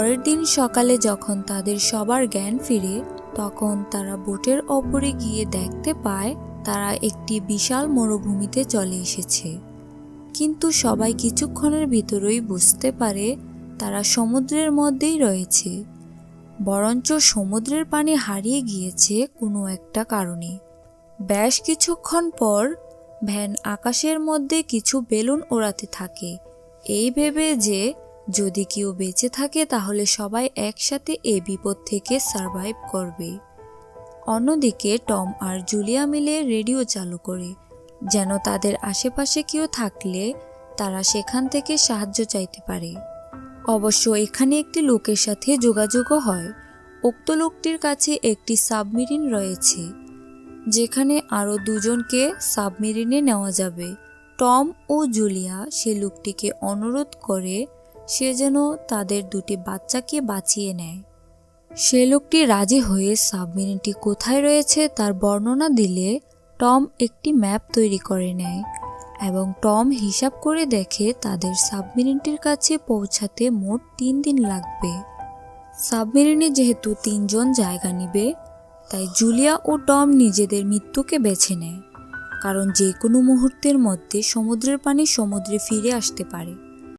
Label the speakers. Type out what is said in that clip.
Speaker 1: পরের দিন সকালে যখন তাদের সবার জ্ঞান ফিরে, তখন তারা বোটের ওপরে গিয়ে দেখতে পায় তারা একটি বিশাল মরুভূমিতে চলে এসেছে। কিন্তু সবাই কিছুক্ষণের ভিতরেই বুঝতে পারে তারা সমুদ্রের মধ্যেই রয়েছে, বরঞ্চ সমুদ্রের পানি হারিয়ে গিয়েছে কোনো একটা কারণে। বেশ কিছুক্ষণ পর ভ্যান আকাশের মধ্যে কিছু বেলুন ওড়াতে থাকে, এই ভেবে যে যদি কেউ বেঁচে থাকে তাহলে সবাই একসাথে এই বিপদ থেকে সারভাইভ করবে। অন্যদিকে টম আর জুলিয়া মিলে রেডিও চালু করে, যেন তাদের আশেপাশে কেউ থাকলে তারা সেখান থেকে সাহায্য চাইতে পারে। অবশ্য এখানে একটি লোকের সাথে যোগাযোগও হয়। উক্ত লোকটির কাছে একটি সাবমেরিন রয়েছে, যেখানে আরও দুজনকে সাবমেরিনে নেওয়া যাবে। টম ও জুলিয়া সে লোকটিকে অনুরোধ করে সে যেন তাদের দুটি বাচ্চাকে বাঁচিয়ে নেয়। সে লোকটি রাজি হয়ে সাবমেরিনটি কোথায় রয়েছে তার বর্ণনা দিলে টম একটি ম্যাপ তৈরি করে নেয় এবং টম হিসাব করে দেখে তাদের সাবমেরিনটির কাছে পৌঁছাতে মোট 3 দিন লাগবে। সাবমেরিনে যেহেতু 3 জন জায়গা নিবে, তাই জুলিয়া ও টম নিজেদের মৃত্যুকে বেছে নেয়, কারণ যে কোনো মুহূর্তের মধ্যে সমুদ্রের পানি সমুদ্রে ফিরে আসতে পারে।